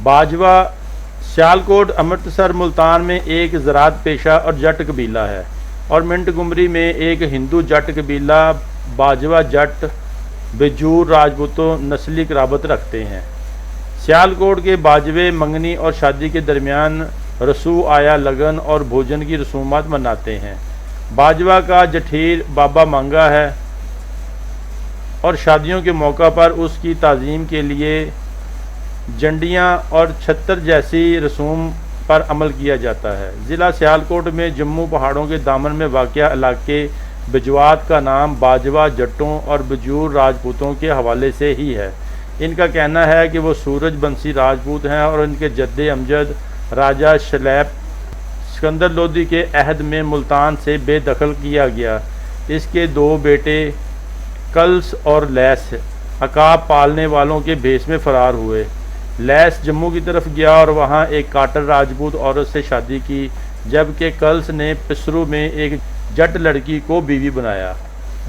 बाजवा सियालकोट अमृतसर मुल्तान में एक ज़राअत पेशा और जट कबीला है और मिंटगुमरी में एक हिंदू जट कबीला बाजवा जट बेजूर राजपूतों नस्ली कराबत रखते हैं। सियालकोट के बाजवे मंगनी और शादी के दरमियान रसू आया लगन और भोजन की रसूमात मनाते हैं। बाजवा का जठीर बाबा मांगा है और शादियों के मौका पर उसकी ताज़ीम के लिए जंडियाँ और छत्तर जैसी रसूम पर अमल किया जाता है। ज़िला सियालकोट में जम्मू पहाड़ों के दामन में वाक़या इलाके बिजवात का नाम बाजवा जट्टों और बजूर राजपूतों के हवाले से ही है। इनका कहना है कि वो सूरज बंसी राजपूत हैं और इनके जद्दे अमजद राजा शलैप सिकंदर लोदी के अहद में मुल्तान से बेदखल किया गया। इसके दो बेटे कल्स और लैस अकाब पालने वालों के भेष में फ़रार हुए। लैस जम्मू की तरफ गया और वहाँ एक काटर राजपूत औरत से शादी की, जबकि कल्स ने पिसरू में एक जट लड़की को बीवी बनाया।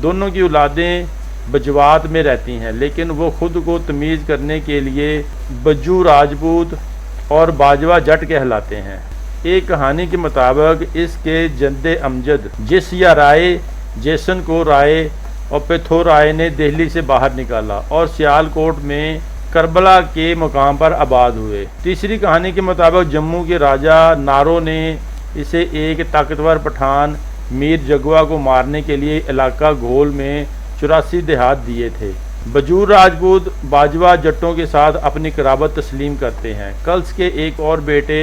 दोनों की औलादें बजवात में रहती हैं, लेकिन वो खुद को तमीज़ करने के लिए बज्जू राजपूत और बाजवा जट कहलाते हैं। एक कहानी के मुताबिक इसके जद्दे अमजद जिस या राय जेसन को राय और पेथो राय ने दिल्ली से बाहर निकाला और सियालकोट में करबला के मुकाम पर आबाद हुए। तीसरी कहानी के मुताबिक जम्मू के राजा नारो ने इसे एक ताकतवर पठान मीर जगवा को मारने के लिए इलाका घोल में 84 देहात दिए थे। बजूर राजपूत बाजवा जट्टों के साथ अपनी कराबत तस्लीम करते हैं। कल्स के एक और बेटे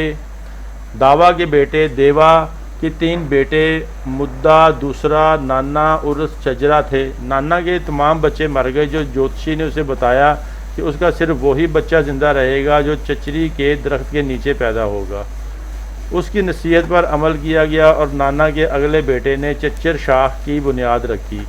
दावा के बेटे देवा के 3 बेटे मुद्दा दूसरा नाना उर्स चजरा थे। नाना के तमाम बच्चे मर गए। जो ज्योतिषी ने उसे बताया कि उसका सिर्फ वही बच्चा ज़िंदा रहेगा जो चचरी के दरख्त के नीचे पैदा होगा। उसकी नसीहत पर अमल किया गया और नाना के अगले बेटे ने चच्चर शाख की बुनियाद रखी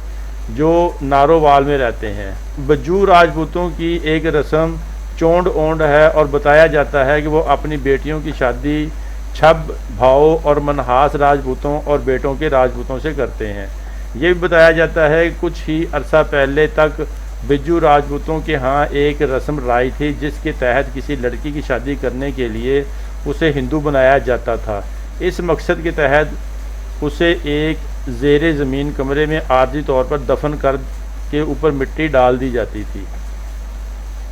जो नारोवाल में रहते हैं। बज्जू राजपूतों की एक रस्म चोंड ओंड है और बताया जाता है कि वो अपनी बेटियों की शादी छब भाओ और मनहास राजपूतों और बेटों के राजपूतों से करते हैं। ये भी बताया जाता है कि कुछ ही अरसा पहले तक बिज्जू राजपूतों के यहाँ एक रस्म राय थी जिसके तहत किसी लड़की की शादी करने के लिए उसे हिंदू बनाया जाता था। इस मकसद के तहत उसे एक ज़ेरे ज़मीन कमरे में आर्जी तौर पर दफन कर के ऊपर मिट्टी डाल दी जाती थी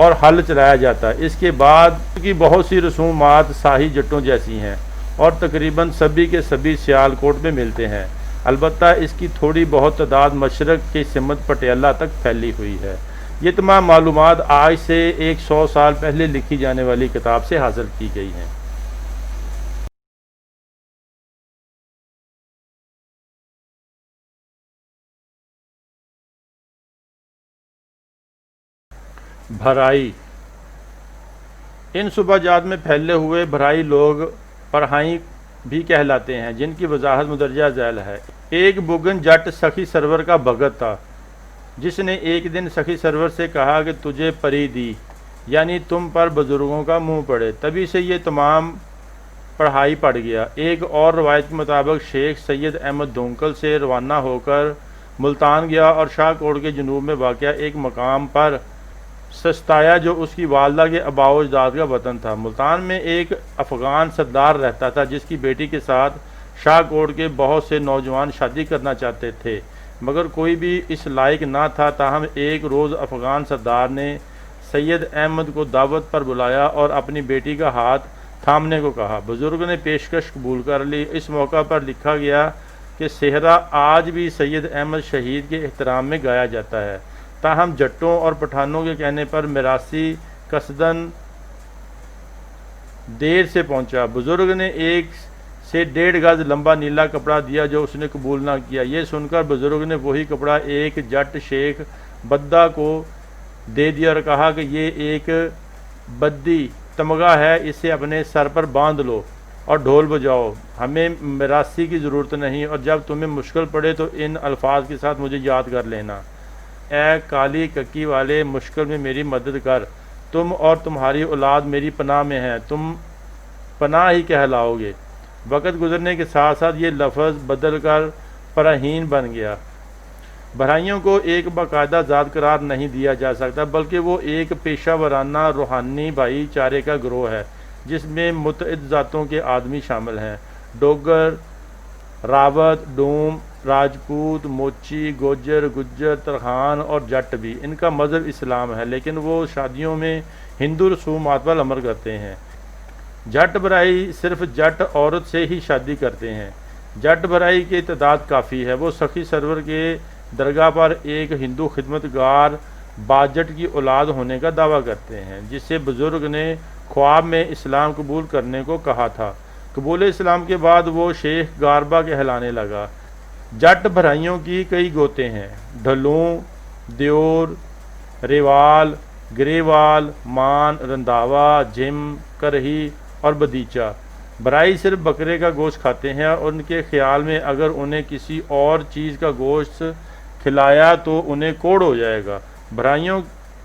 और हल चलाया जाता। इसके बाद की बहुत सी रसूमात शाही जट्टों जैसी हैं और तकरीबन सभी के सभी सियालकोट में मिलते हैं। अलबत्ता इसकी थोड़ी बहुत तादाद मशरक़ की सिमत पटियाला तक फैली हुई है। ये तमाम मालूमात आज से 100 साल पहले लिखी जाने वाली किताब से हासिल की गई हैं। भराई। इन सूबाजात में फैले हुए भराई लोग पढ़ाई भी कहलाते हैं, जिनकी वजाहत मुदरजा झैल है। एक बुगन जट सखी सरवर का भगत था, जिसने एक दिन सखी सरवर से कहा कि तुझे परी दी, यानी तुम पर बुजुर्गों का मुंह पड़े। तभी से ये तमाम पढ़ाई पड़ गया। एक और रवायत के मुताबिक शेख सैयद अहमद दोंकल से रवाना होकर मुल्तान गया और शाहकोट के जनूब में वाक़या एक मकाम पर सस्ताया जो उसकी वालदा के आबाओ अजदाद का वतन था। मुल्तान में एक अफ़गान सरदार रहता था जिसकी बेटी के साथ शाहकोट के बहुत से नौजवान शादी करना चाहते थे, मगर कोई भी इस लायक ना था। ताहम एक रोज़ अफ़गान सरदार ने सैयद अहमद को दावत पर बुलाया और अपनी बेटी का हाथ थामने को कहा। बुज़ुर्ग ने पेशकश कबूल कर ली। इस मौका पर लिखा गया कि सेहरा आज भी सैयद अहमद शहीद के एहतराम में गाया जाता है। ताहम जट्टों और पठानों के कहने पर मिरासी कसदन देर से पहुंचा। बुज़ुर्ग ने 1 से 1.5 गज लंबा नीला कपड़ा दिया जो उसने कबूल ना किया। ये सुनकर बुज़ुर्ग ने वही कपड़ा एक जट शेख बद्दा को दे दिया और कहा कि ये एक बद्दी तमगा है, इसे अपने सर पर बांध लो और ढोल बजाओ। हमें मिरासी की ज़रूरत नहीं और जब तुम्हें मुश्किल पड़े तो इन अल्फाज के साथ मुझे याद कर लेना। ए काली कक्की वाले, मुश्किल में मेरी मदद कर। तुम और तुम्हारी औलाद मेरी पनाह में हैं, तुम पनाह ही कहलाओगे। वक़्त गुजरने के साथ साथ ये लफ्ज़ बदल कर परहीन बन गया। भराइयों को एक बाकायदा ज़ात करार नहीं दिया जा सकता, बल्कि वो एक पेशा वराना रूहानी भाईचारे का गिरोह है जिसमें मुतअद्दिद ज़ातों के आदमी शामिल हैं। डोगर, रावत, डूम, राजपूत, मोची, गोजर, गुज्जर, तरखान और जट भी। इनका मज़हब इस्लाम है, लेकिन वो शादियों में हिंदू रसूमात पर अमल करते हैं। जट भराई सिर्फ जट औरत से ही शादी करते हैं। जट भराई की तादाद काफ़ी है। वो सखी सरवर के दरगाह पर एक हिंदू खिदमतगार बाजट की औलाद होने का दावा करते हैं, जिससे बुज़ुर्ग ने ख्वाब में इस्लाम कबूल करने को कहा था। कबूल इस्लाम के बाद वो शेख गारबा कहलाने लगा। जट भराइयों की कई गोते हैं: ढलूं, द्योर, रेवाल, ग्रेवाल, मान, रंधावा, जिम, करही और बदीचा। भराई सिर्फ बकरे का गोश्त खाते हैं और उनके ख्याल में अगर उन्हें किसी और चीज़ का गोश्त खिलाया तो उन्हें कोढ़ हो जाएगा। भराइयों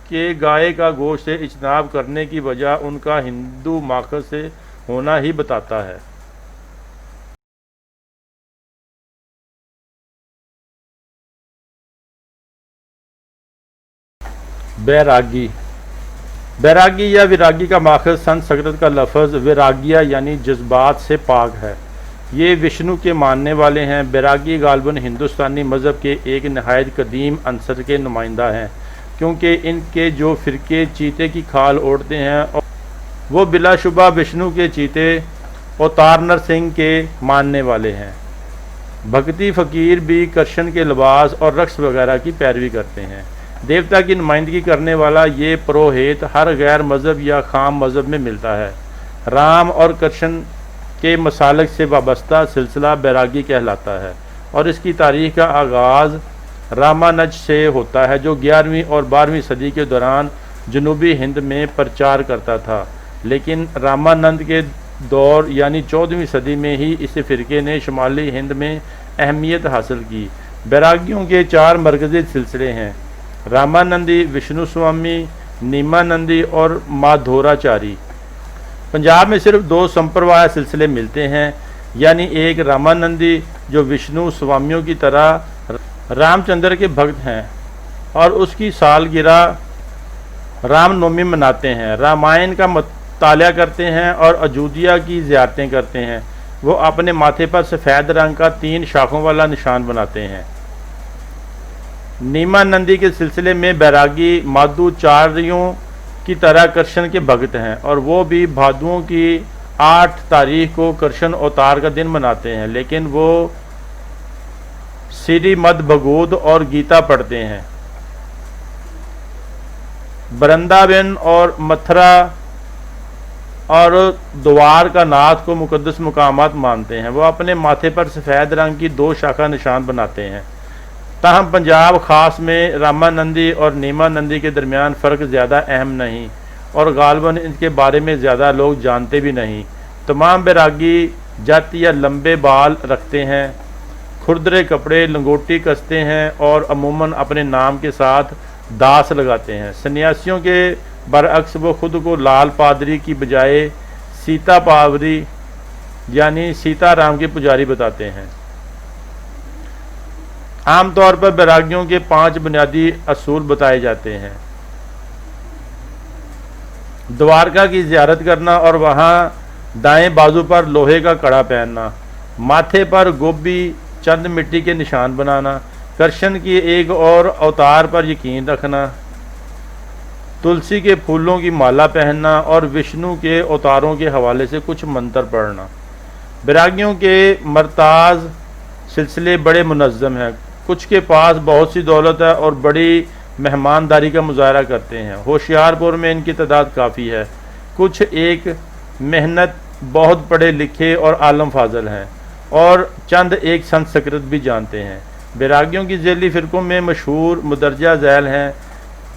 के गाय का गोश्त से इज्तनाब करने की वजह उनका हिंदू माखज़ से होना ही बताता है। बैरागी। बैरागी या विरागी का माखज़ संस्कृत का लफ्ज़ विरागिया यानी जज्बात से पाक है। ये विष्णु के मानने वाले हैं। बैरागी गालबन हिंदुस्तानी मज़हब के एक नहायत कदीम अंसर के नुमाइंदा हैं, क्योंकि इनके जो फ़िरके चीते की खाल ओढ़ते हैं और वो बिलाशुबा विष्णु के चीते अवतार नरसिंह के मानने वाले हैं। भक्ति फ़कीर भी कृष्ण के लिबास और रक्स वगैरह की पैरवी करते हैं। देवता की नुमाइंदगी करने वाला ये पुरोहित हर गैर मज़हब या खाम मज़हब में मिलता है। राम और कृष्ण के मसालक से वाबस्ता सिलसिला बैरागी कहलाता है और इसकी तारीख़ का आगाज़ रामानज से होता है, जो 11वीं और 12वीं सदी के दौरान जनूबी हिंद में प्रचार करता था। लेकिन रामानंद के दौर यानी 14वीं सदी में ही इस फ़िरके ने शुमाली हिंद में अहमियत हासिल की। बैरागियों के 4 मरकज़ी सिलसिले हैं: रामानंदी, विष्णु स्वामी, नीमानंदी और माधोराचारी। पंजाब में सिर्फ 2 संप्रदाय सिलसिले मिलते हैं, यानी एक रामानंदी जो विष्णु स्वामियों की तरह रामचंद्र के भक्त हैं और उसकी सालगिरह रामनवमी मनाते हैं, रामायण का मुताला करते हैं और अजूदिया की ज़ियारतें करते हैं। वो अपने माथे पर सफ़ेद रंग का 3 शाखों वाला निशान बनाते हैं। नीमानंदी के सिलसिले में बैरागी माधुचार्यों की तरह कृष्ण के भक्त हैं और वो भी भादुओं की 8 तारीख को कृष्ण अवतार का दिन मनाते हैं, लेकिन वो श्रीमद् भगवद और गीता पढ़ते हैं। वृंदावन और मथुरा और द्वारका नाथ को मुकद्दस मुकामात मानते हैं। वो अपने माथे पर सफ़ेद रंग की 2 शाखा निशान बनाते हैं। ताहम पंजाब ख़ास में रामानंदी और नीमानंदी के दरमियान फ़र्क ज़्यादा अहम नहीं और गालबन इनके बारे में ज़्यादा लोग जानते भी नहीं। तमाम बैरागी जाति या लंबे बाल रखते हैं, खुरदरे कपड़े, लंगोटी कसते हैं और अमूमन अपने नाम के साथ दास लगाते हैं। सन्यासियों के बरअक्स वो खुद को लाल पादरी की बजाय सीता पावरी यानी सीताराम के पुजारी बताते हैं। आमतौर पर बैरागियों के 5 बुनियादी असूल बताए जाते हैं: द्वारका की ज़ियारत करना और वहाँ दाएं बाजू पर लोहे का कड़ा पहनना, माथे पर गोभी चंद मिट्टी के निशान बनाना, कृष्ण की एक और अवतार पर यकीन रखना, तुलसी के फूलों की माला पहनना और विष्णु के अवतारों के हवाले से कुछ मंत्र पढ़ना। बैरागियों के मरताज सिलसिले बड़े मुनज़्ज़म हैं। कुछ के पास बहुत सी दौलत है और बड़ी मेहमानदारी का मुजाहरा करते हैं। होशियारपुर में इनकी तादाद काफ़ी है। कुछ एक मेहनत बहुत पढ़े लिखे और आलम फाजल हैं और चंद एक संस्कृत भी जानते हैं। बैरागियों की ज़ैली फ़िरक़ों में मशहूर मुदरजा झैल हैं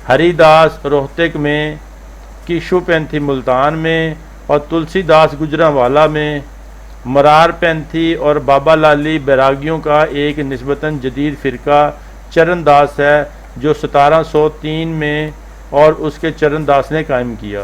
हरिदास रोहतक में, कीशु पैंथी मुल्तान में और तुलसीदास गुजरांवाला में। मरार पैंथी और बाबा लाली बैरागियों का एक निस्बतन जदीद फ़िरका चरणदास है, जो 1703 में और उसके चरणदास ने कायम किया।